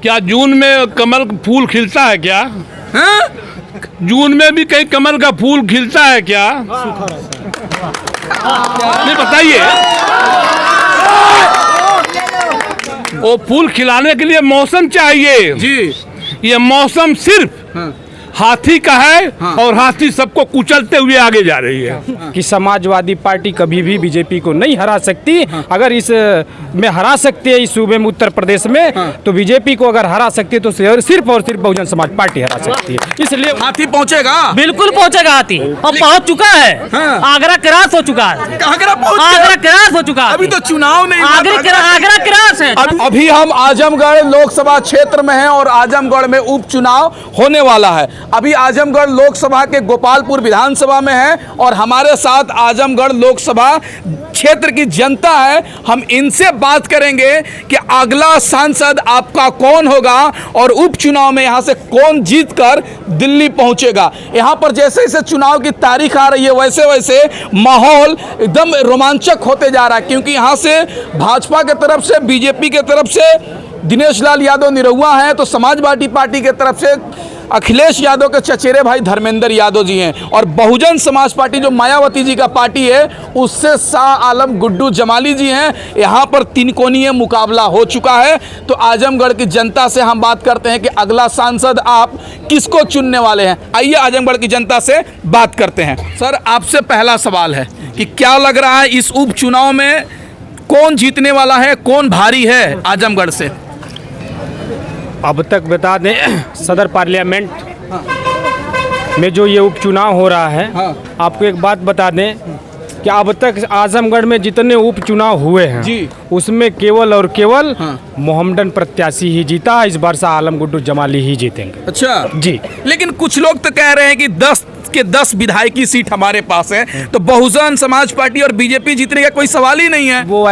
क्या जून में कमल फूल खिलता है क्या? जून में भी कहीं कमल का फूल खिलता है क्या? नहीं बताइए। वो फूल खिलाने के लिए मौसम चाहिए जी। ये मौसम सिर्फ हाथी का है और हाथी सबको कुचलते हुए आगे जा रही है। कि समाजवादी पार्टी कभी भी बीजेपी को नहीं हरा सकती। अगर इस में हरा सकती है, इस सूबे में उत्तर प्रदेश में, तो बीजेपी को अगर हरा सकती है तो सिर्फ और सिर्फ बहुजन समाज पार्टी हरा सकती है। इसलिए हाथी पहुंचेगा, बिल्कुल पहुंचेगा हाथी, और पहुंच चुका है। आगरा क्रॉस हो चुका है, आगरा क्रॉस हो चुका है। अभी तो चुनाव नहीं, आगरा क्रॉस है। अभी हम आजमगढ़ लोकसभा क्षेत्र में हैं और आजमगढ़ में उपचुनाव होने वाला है। अभी आजमगढ़ लोकसभा के गोपालपुर विधानसभा में है और हमारे साथ आजमगढ़ लोकसभा क्षेत्र की जनता है। हम इनसे बात करेंगे कि अगला सांसद आपका कौन होगा और उपचुनाव में यहां से कौन जीतकर दिल्ली पहुंचेगा। यहां पर जैसे जैसे चुनाव की तारीख आ रही है वैसे वैसे माहौल एकदम रोमांचक होते जा रहा है, क्योंकि यहां से भाजपा के तरफ से, बीजेपी के तरफ से दिनेश लाल यादव निरहुआ हैं, तो समाजवादी पार्टी के तरफ से अखिलेश यादव के चचेरे भाई धर्मेंद्र यादव जी हैं, और बहुजन समाज पार्टी जो मायावती जी का पार्टी है उससे शाह आलम गुड्डू जमाली जी हैं। यहाँ पर तीन कोणीय मुकाबला हो चुका है। तो आजमगढ़ की जनता से हम बात करते हैं कि अगला सांसद आप किसको चुनने वाले हैं। आइए आजमगढ़ की जनता से बात करते हैं। सर, आपसे पहला सवाल है कि क्या लग रहा है इस उपचुनाव में कौन जीतने वाला है, कौन भारी है आजमगढ़ से? अब तक बता दें, सदर पार्लियामेंट में जो ये उपचुनाव हो रहा है, आपको एक बात बता दें कि अब तक आजमगढ़ में जितने उपचुनाव हुए हैं जी, उसमें केवल और केवल मोहम्मदन प्रत्याशी ही जीता। इस बार शाह आलम गुड्डू जमाली ही जीतेंगे। अच्छा जी, लेकिन कुछ लोग तो कह रहे हैं कि 10 के 10 विधायकी सीट हमारे पास है, तो बहुजन समाज पार्टी और बीजेपी जीतने का कोई सवाल ही नहीं है। वो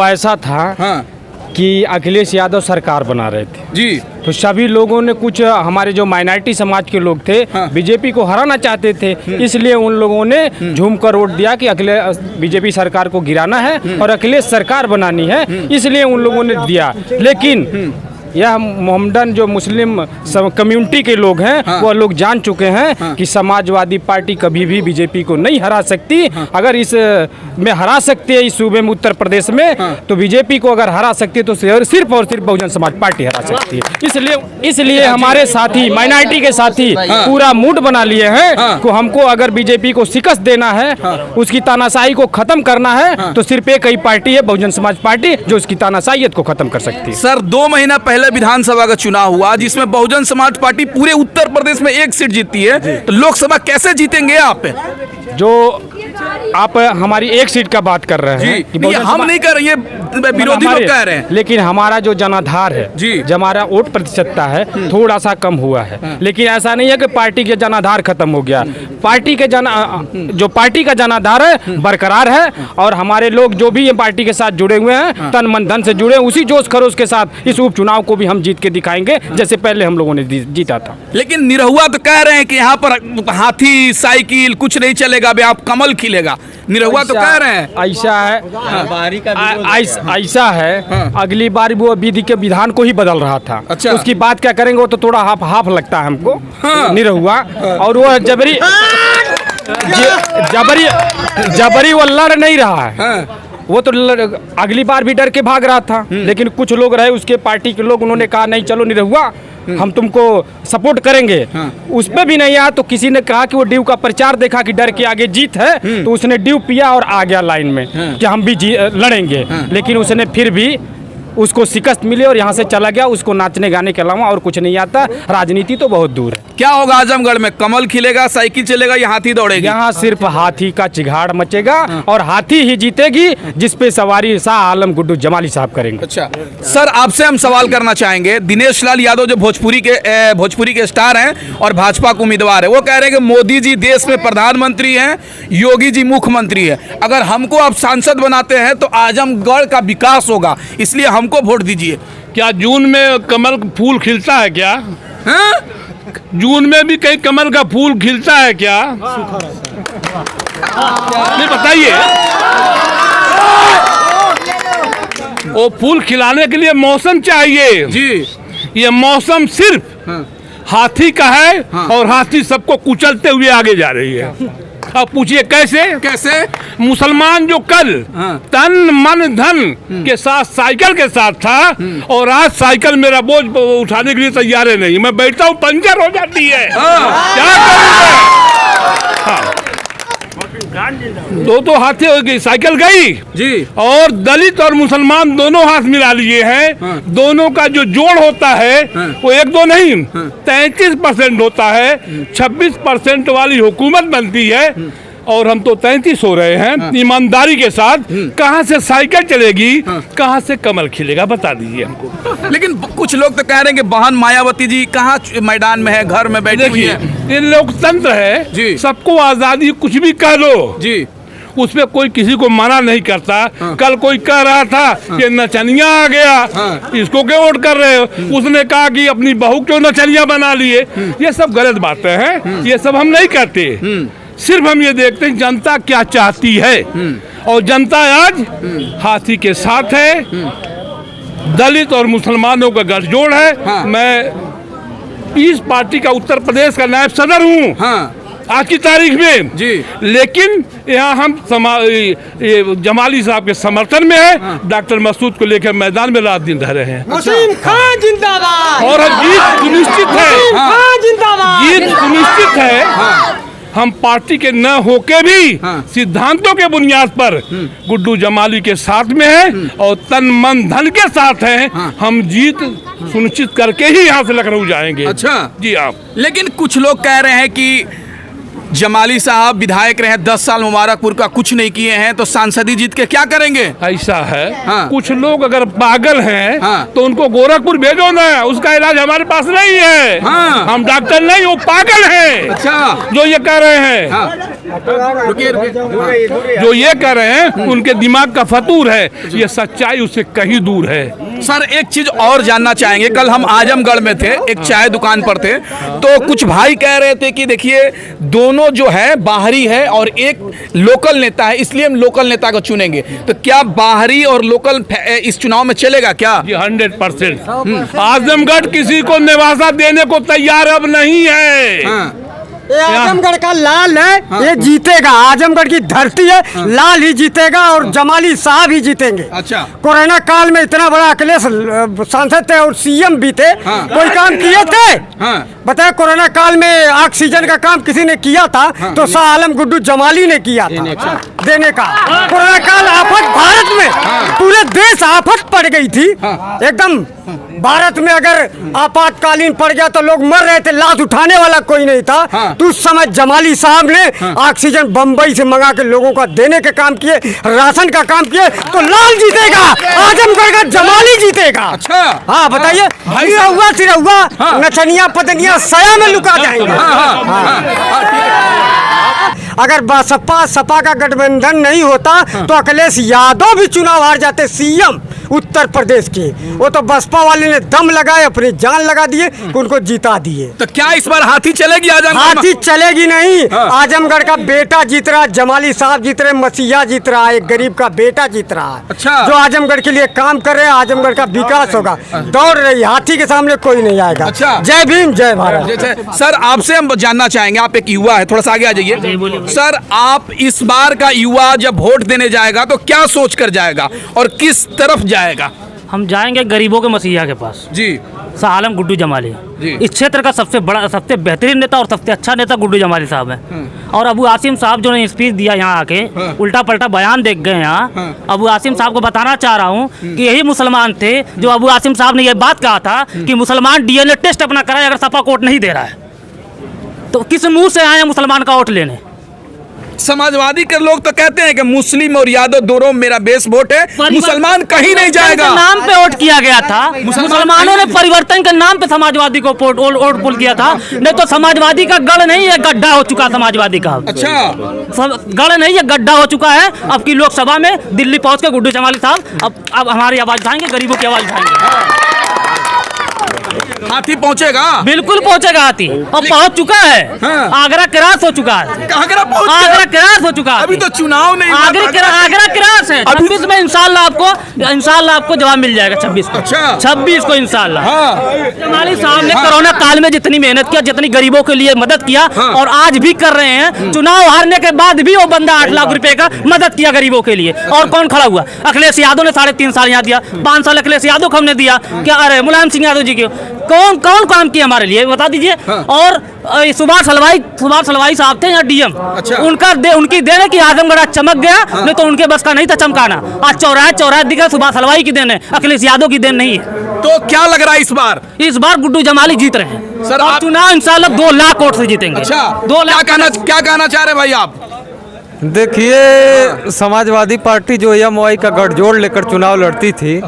ऐसा था कि अखिलेश यादव सरकार बना रहे थे जी, तो सभी लोगों ने, कुछ हमारे जो माइनॉरिटी समाज के लोग थे, बीजेपी को हराना चाहते थे, इसलिए उन लोगों ने झूमकर वोट दिया कि अखिलेश बीजेपी सरकार को गिराना है और अखिलेश सरकार बनानी है, इसलिए उन लोगों ने दिया। लेकिन यह मोहम्मदन जो मुस्लिम कम्युनिटी के लोग हैं, वो लोग जान चुके हैं कि समाजवादी पार्टी कभी भी बीजेपी को नहीं हरा सकती। अगर इस में हरा सकती है, इस सूबे में उत्तर प्रदेश में, तो बीजेपी को अगर हरा सकती है तो सिर्फ और सिर्फ बहुजन समाज पार्टी हरा सकती है। इसलिए हमारे साथी, माइनॉरिटी के साथी पूरा मूड बना लिए हैं कि हमको अगर बीजेपी को शिकस्त देना है, उसकी तानाशाही को खत्म करना है, तो सिर्फ एक ही पार्टी है, बहुजन समाज पार्टी, जो उसकी तानाशाहियत को खत्म कर सकती है। सर, 2 महीना पहले विधानसभा का चुनाव हुआ जिसमें बहुजन समाज पार्टी पूरे उत्तर प्रदेश में 1 सीट जीती है, तो लोकसभा कैसे जीतेंगे आप? जो आप हमारी 1 सीट का बात कर रहे हैं कि हम नहीं कर रहे, ये विरोधी लोग कह रहे हैं, लेकिन हमारा जो जनाधार है जी, हमारा वोट प्रतिशतता है थोड़ा सा कम हुआ है, लेकिन ऐसा नहीं है कि पार्टी के जनाधार खत्म हो गया। पार्टी के जो पार्टी का जनाधार है बरकरार है, और हमारे लोग जो भी ये पार्टी के साथ जुड़े हुए हैं, तन मन धन से जुड़े, उसी जोश खरोश के साथ इस उपचुनाव को भी हम जीत के दिखाएंगे जैसे पहले हम लोगों ने जीता था। लेकिन निरहुआ तो कह रहे हैं कि यहाँ पर हाथी साइकिल कुछ नहीं चलेगा, आप कमल खिलेगा। निरहुआ तो कह रहे हैं ऐसा है। अगली बार वो विधि के विधान को ही बदल रहा था। अच्छा। उसकी बात क्या करेंगे, वो तो थोड़ा हाफ लगता है हमको निरहुआ, और वो जबरी वो लड़ नहीं रहा है। वो तो अगली बार भी डर के भाग रहा था, लेकिन कुछ लोग रहे उसके पार्टी के लोग, उन्होंने कहा नहीं चलो निरहुआ हम तुमको सपोर्ट करेंगे। उस पे भी नहीं आया, तो किसी ने कहा कि वो ड्यू का प्रचार देखा कि डर के आगे जीत है, तो उसने ड्यू पिया और आ गया लाइन में कि हम भी लड़ेंगे। लेकिन उसने फिर भी उसको शिकस्त मिली और यहाँ से चला गया। उसको नाचने गाने के अलावा और कुछ नहीं आता। राजनीति तो बहुत दूर है। क्या होगा आजमगढ़ में? कमल खिलेगा, साइकिल चलेगा या हाथी दौड़ेगा? यहाँ सिर्फ हाथी का चिघाड़ मचेगा और हाथी ही जीतेगी, जिसपे सवारी शाह आलम गुड्डू जमाली साहब करेंगे। अच्छा सर, आपसे हम सवाल करना चाहेंगे। दिनेश लाल यादव जो भोजपुरी के स्टार हैं और भाजपा के उम्मीदवार है, वो कह रहे हैं कि मोदी जी देश में प्रधानमंत्री हैं, योगी जी मुख्यमंत्री है। अगर हमको आप सांसद बनाते हैं तो आजमगढ़ का विकास होगा, इसलिए हमको वोट दीजिए। क्या जून में कमल फूल खिलता है क्या? जून में भी कहीं कमल का फूल खिलता है क्या? नहीं बताइए। वो फूल खिलाने के लिए मौसम चाहिए जी। ये मौसम सिर्फ हाथी का है और हाथी सबको कुचलते हुए आगे जा रही है। अब पूछिए कैसे? कैसे? मुसलमान जो कल तन मन धन के साथ साइकिल के साथ था और आज साइकिल मेरा बोझ उठाने के लिए तैयार है नहीं, मैं बैठता हूँ पंचर हो जाती है, क्या करूँ? दो हाथी हो गई, साइकिल गई जी। और दलित और मुसलमान दोनों हाथ मिला लिए हैं। दोनों का जो जोड़ होता है वो 1-2 नहीं 33% होता है। 26% वाली हुकूमत बनती है और हम तो 33 हो रहे हैं। ईमानदारी के साथ कहाँ से साइकिल चलेगी, कहाँ से कमल खिलेगा, बता दीजिए हमको। लेकिन कुछ लोग तो कह रहे हैं कि बहन मायावती जी कहाँ मैदान में है, घर में बैठी हुई है। ये लोकतंत्र है जी। सबको आजादी, कुछ भी कह लो जी, उसमें कोई किसी को मना नहीं करता। कल कोई कह रहा था कि नचनिया आ गया, इसको क्यों वोट कर रहे हो? उसने कहा कि अपनी बहू क्यों नचनिया बना लिए। ये सब गलत बातें हैं, ये सब हम नहीं करते। सिर्फ हम ये देखते हैं जनता क्या चाहती है और जनता आज हाथी के साथ है। दलित और मुसलमानों का गठजोड़ है। मैं इस पार्टी का उत्तर प्रदेश का नायब सदर हूँ आज की तारीख में जी। लेकिन यहाँ हम जमाली साहब के समर्थन में है। डॉक्टर मसूद को लेकर मैदान में रात दिन रह रहे हैं। वसीम खान जिंदाबाद और जीत सुनिश्चित है, जीत सुनिश्चित है। हम पार्टी के न होके भी सिद्धांतों के बुनियाद पर गुड्डू जमाली के साथ में है और तन मन धन के साथ हैं। हम जीत सुनिश्चित करके ही यहाँ से लखनऊ जाएंगे। अच्छा जी आप। लेकिन कुछ लोग कह रहे हैं कि जमाली साहब विधायक रहे 10 साल मुबारकपुर का, कुछ नहीं किए हैं, तो सांसदी जीत के क्या करेंगे? ऐसा है कुछ लोग अगर पागल हैं तो उनको गोरखपुर भेजो ना, उसका इलाज हमारे पास नहीं है। हम डॉक्टर नहीं, वो पागल हैं। अच्छा, जो ये कह रहे हैं जो ये कह रहे हैं उनके दिमाग का फतूर है, ये सच्चाई उससे कहीं दूर है। सर एक चीज और जानना चाहेंगे। कल हम आजमगढ़ में थे, एक चाय दुकान पर थे, तो कुछ भाई कह रहे थे कि देखिए दोनों जो है बाहरी है और एक लोकल नेता है, इसलिए हम लोकल नेता को चुनेंगे। तो क्या बाहरी और लोकल इस चुनाव में चलेगा क्या? 100%। आजमगढ़ किसी को निवासा देने को तैयार अब नहीं है। ये आजमगढ़ का लाल है, ये जीतेगा। आजमगढ़ की धरती है, लाल ही जीतेगा और जमाली साहब ही जीतेंगे। अच्छा। कोरोना काल में इतना बड़ा अखिलेश सांसद थे और सीएम भी थे, कोई काम किए थे? बताया कोरोना काल में ऑक्सीजन का काम किसी ने किया था तो शाह आलम गुड्डू जमाली ने किया था देने का। कोरोना काल आफत भारत में, पूरे देश आफत पड़ गई थी एकदम। भारत में अगर आपातकालीन पड़ गया तो लोग मर रहे थे, लाश उठाने वाला कोई नहीं था। तो उस समय जमाली साहब ने ऑक्सीजन बंबई से मंगा के लोगों को देने के काम किए, राशन का काम किए, तो लाल जीतेगा, आजमगढ़ का जमाली जीतेगा। अच्छा। हाँ बताइए, सिरा हुआ नचनिया पतनिया सया में लुका जाएंगे। अगर बसपा सपा का गठबंधन नहीं होता तो अखिलेश यादव भी चुनाव हार जाते सीएम उत्तर प्रदेश के। वो तो बसपा वाले ने दम लगाए, अपनी जान लगा दिए, उनको जिता दिए। तो क्या इस बार हाथी चलेगी आजमगढ़? हाथी चलेगी नहीं। आजमगढ़ का बेटा जीत रहा, जमाली साहब जीत रहे, मसीहा जीत रहा, एक गरीब का बेटा जीत रहा है। अच्छा। जो आजमगढ़ के लिए काम कर रहे हैं, आजमगढ़ का विकास होगा। दौड़ रही हाथी के सामने कोई नहीं आएगा। अच्छा। जय भीम जय भारत। सर आपसे हम जानना चाहेंगे, आप एक युवा है, थोड़ा सा आगे आ जाइए। सर आप इस बार का युवा जब वोट देने जाएगा तो क्या सोच कर जाएगा और किस तरफ जाएगा? हम जाएंगे गरीबों के मसीहा के पास जी। शाह आलम गुड्डू जमाली जी। इस क्षेत्र का सबसे बड़ा, सबसे बेहतरीन नेता और सबसे अच्छा नेता गुड्डू जमाली साहब है। और अबू आसिम साहब जो ने स्पीच दिया यहाँ आके, उल्टा पलटा बयान देख गए यहाँ। अबू आसिम साहब को बताना चाह रहा हूँ कि यही मुसलमान थे जो अबू आसिम साहब ने यह बात कहा था कि मुसलमान डीएनए टेस्ट अपना कराए अगर सपा को वोट नहीं दे रहा है तो किस मुंह से आए मुसलमान का वोट लेने। समाजवादी के लोग तो कहते हैं कि मुस्लिम और यादव दोनों मेरा बेस वोट है, मुसलमान कहीं नहीं जाएगा। नाम पे वोट किया गया था, मुसलमानों ने परिवर्तन के नाम पे समाजवादी को वोट पुल किया था। नहीं तो समाजवादी का गढ़ नहीं है, गड्ढा हो चुका समाजवादी का। अच्छा। गढ़ नहीं है, गड्ढा हो चुका है। अब की लोकसभा में दिल्ली पहुंच के गुड्डू जमाली साहब अब हमारी आवाज उठाएंगे, गरीबों की आवाज उठाएंगे। हाथी पहुंचेगा? बिल्कुल पहुंचेगा हाथी, और पहुंच चुका है। हाँ। आगरा क्रॉस हो चुका है। आगरा पहुंच गया? आगरा क्रॉस हो चुका है। अभी तो चुनाव नहीं हुआ। आगरा क्रॉस है। 26 में इंशाल्लाह आपको जवाब मिल जाएगा। 26 को। अच्छा। 26 को इंशाल्लाह। जमाली साहब ने हाँ। कोरोना काल में जितनी मेहनत किया, जितनी गरीबों के लिए मदद किया, और आज भी कर रहे हैं। चुनाव हारने के बाद भी वो बंदा 8 लाख रुपए का मदद किया गरीबों के लिए। और कौन खड़ा हुआ? अखिलेश यादव ने 3.5 साल यहाँ दिया, 5 साल अखिलेश यादव को हमने दिया। क्या अरे मुलायम सिंह यादव जी के कौन काम किया हमारे लिए बता दीजिए। और सुभाष हलवाई साहब थे यहाँ डीएम। अच्छा। उनकी देन है कि आजमगढ़ आज चमक गया। नहीं तो उनके बस का नहीं था चमकाना। आज चौराहे दिखा, सुभाष हलवाई की देन है, अखिलेश यादव की देन नहीं है। तो क्या लग रहा है इस बार? गुड्डू जमाली जीत रहे हैं सर, और आप चुनाव इंशाल्लाह 2 लाख वोट से जीतेंगे। अच्छा, 2 लाख। क्या कहना चाह रहे भाई आप? देखिए, समाजवादी पार्टी जो एमवाई का गठजोड़ लेकर चुनाव लड़ती थी,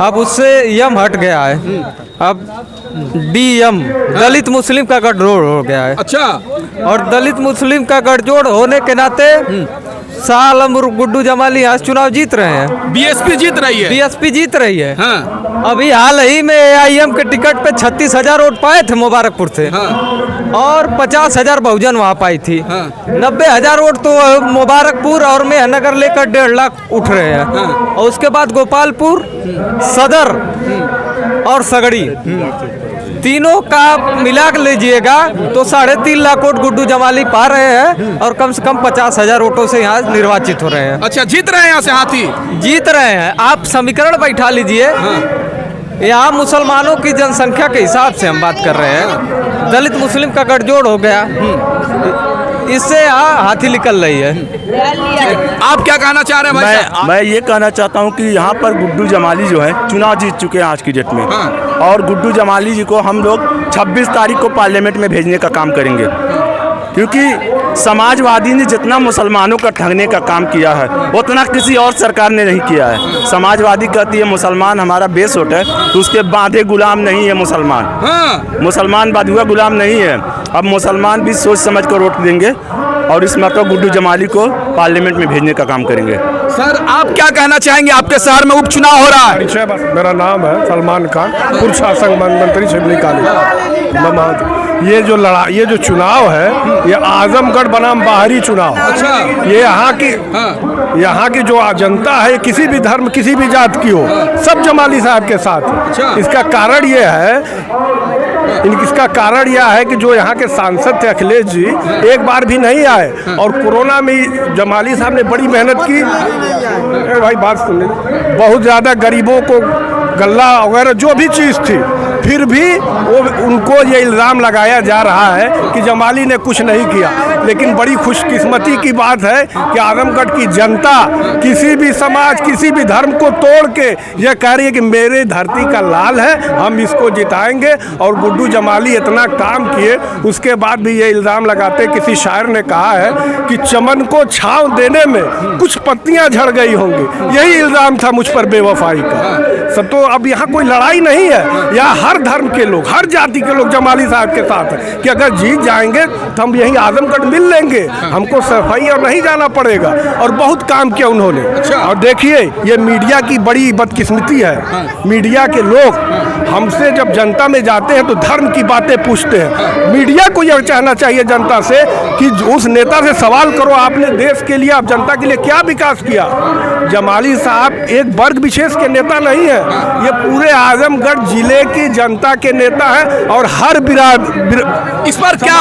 अब उससे एम हट गया है। अब डीएम दलित मुस्लिम का गठजोड़ हो गया है। अच्छा। और दलित मुस्लिम का गठजोड़ होने के नाते शाह आलम और गुड्डू जमाली आज चुनाव जीत रहे हैं। बीएसपी जीत रही है। बीएसपी जीत रही है। हाँ। अभी हाल ही में एआईएम के टिकट पे 36,000 वोट पाए थे मुबारकपुर से। हाँ। और 50,000 बहुजन वहाँ पाई थी। हाँ। 90,000 वोट तो मुबारकपुर और मेहनगर लेकर 1.5 लाख उठ रहे हैं। हाँ। और उसके बाद गोपालपुर, सदर और सगड़ी, तीनों का मिला के लीजिएगा तो 3.5 लाख वोट गुड्डू जमाली पा रहे हैं। और कम से कम 50,000 वोटों से यहाँ निर्वाचित हो रहे हैं। अच्छा, जीत रहे हैं यहाँ से हाथी? जीत रहे हैं। आप समीकरण बैठा लीजिए। यहाँ मुसलमानों की जनसंख्या के हिसाब से हम बात कर रहे हैं। दलित मुस्लिम का गठजोड़ हो गया, इससे यहाँ हाथी निकल रही है। आप क्या कहना चाह रहे हैं भाई साहब? मैं ये कहना चाहता हूँ कि यहाँ पर गुड्डू जमाली जो है चुनाव जीत चुके हैं आज की डेट में। हाँ। और गुड्डू जमाली जी को हम लोग 26 तारीख को पार्लियामेंट में भेजने का काम करेंगे, क्योंकि समाजवादी ने जितना मुसलमानों का ठगने का काम किया है उतना किसी और सरकार ने नहीं किया है। समाजवादी कहती है मुसलमान हमारा बेस वोट है, तो उसके बांधे गुलाम नहीं है मुसलमान। हाँ। मुसलमान बांधुआ गुलाम नहीं है। अब मुसलमान भी सोच समझ कर वोट देंगे और इस मौका गुड्डू जमाली को पार्लियामेंट में भेजने का काम करेंगे। सर, आप क्या कहना चाहेंगे? आपके शहर में उपचुनाव हो रहा है। मेरा नाम है सलमान खान, पूर्व शासन मंत्री शिवली कॉलेज। ये जो चुनाव है, ये आजमगढ़ बनाम बाहरी चुनाव। अच्छा। ये यहाँ की जो जनता है, किसी भी धर्म किसी भी जात की हो, सब जमाली साहब के साथ है। अच्छा। इसका कारण यह है कि जो यहाँ के सांसद थे अखिलेश जी, एक बार भी नहीं आए। और कोरोना में जमाली साहब ने बड़ी मेहनत की। भाई बात सुनिए, बहुत ज़्यादा गरीबों को गल्ला वगैरह जो भी चीज़ थी, फिर भी उनको ये इल्ज़ाम लगाया जा रहा है कि जमाली ने कुछ नहीं किया। लेकिन बड़ी खुशकिस्मती की बात है कि आजमगढ़ की जनता किसी भी समाज किसी भी धर्म को तोड़ के ये कह रही है कि मेरे धरती का लाल है, हम इसको जिताएंगे। और गुड्डू जमाली इतना काम किए, उसके बाद भी ये इल्ज़ाम लगाते। किसी शायर ने कहा है कि चमन को छांव देने में कुछ पत्तियां झड़ गई होंगी। यही इल्ज़ाम था मुझ पर बेवफाई का। सब तो अब यहाँ कोई लड़ाई नहीं है। यहाँ हर धर्म के लोग, हर जाति के लोग जमाली साहब के साथ हैं कि अगर जीत जाएंगे तो हम यहीं आजमगढ़ मिल लेंगे, हमको सफाई और नहीं जाना पड़ेगा। और बहुत काम किया उन्होंने। और देखिए, ये मीडिया की बड़ी बदकिस्मती है। मीडिया के लोग हमसे जब जनता में जाते हैं तो धर्म की बातें पूछते हैं। मीडिया को यह चाहना चाहिए जनता से कि उस नेता से सवाल करो, आपने देश के लिए, आप जनता के लिए क्या विकास किया। जमाली साहब एक वर्ग विशेष के नेता नहीं है, ये पूरे आजमगढ़ जिले की जनता के नेता हैं। और हर इस पर क्या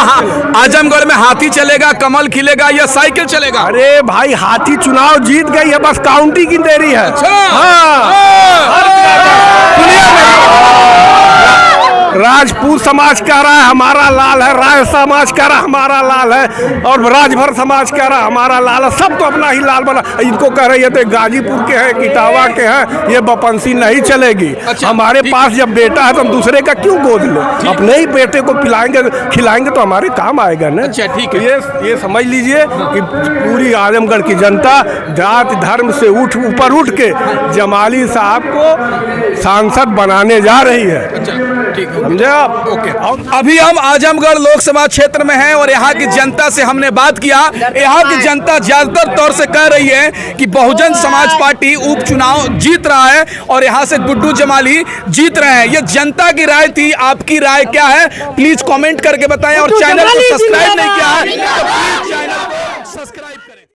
आजमगढ़ में हाथी चलेगा, कमल खिलेगा या साइकिल चलेगा? अरे भाई, हाथी चुनाव जीत गई है, बस काउंटिंग की देरी है। राजपूत समाज कह रहा है हमारा लाल है, राय समाज कह रहा है हमारा लाल है, और राजभर समाज कह रहा है हमारा लाल है। सब तो अपना ही लाल बना। इनको कह रहे थे गाजीपुर के हैं, इटावा के हैं, ये बपंसी नहीं चलेगी। अच्छा, हमारे पास जब बेटा है तो हम दूसरे का क्यों गोद लें? अपने ही बेटे को पिलाएंगे खिलाएंगे तो हमारे काम आएगा ना। अच्छा, ठीक है। ये समझ लीजिए कि पूरी आजमगढ़ की जनता जात धर्म से ऊपर उठ के जमाली साहब को सांसद बनाने जा रही है। अच्छा, ठीक है। समझे आप? ओके। अभी हम आजमगढ़ लोकसभा क्षेत्र में हैं और यहाँ की जनता से हमने बात किया। यहाँ की जनता ज्यादातर तौर से कह रही है कि बहुजन समाज पार्टी उपचुनाव जीत रहा है और यहाँ से गुड्डू जमाली जीत रहे हैं। ये जनता की राय थी, आपकी राय क्या है प्लीज कमेंट करके बताएं और चैनल को सब्सक्राइब नहीं किया है तो प्लीज चैनल को सब्सक्राइब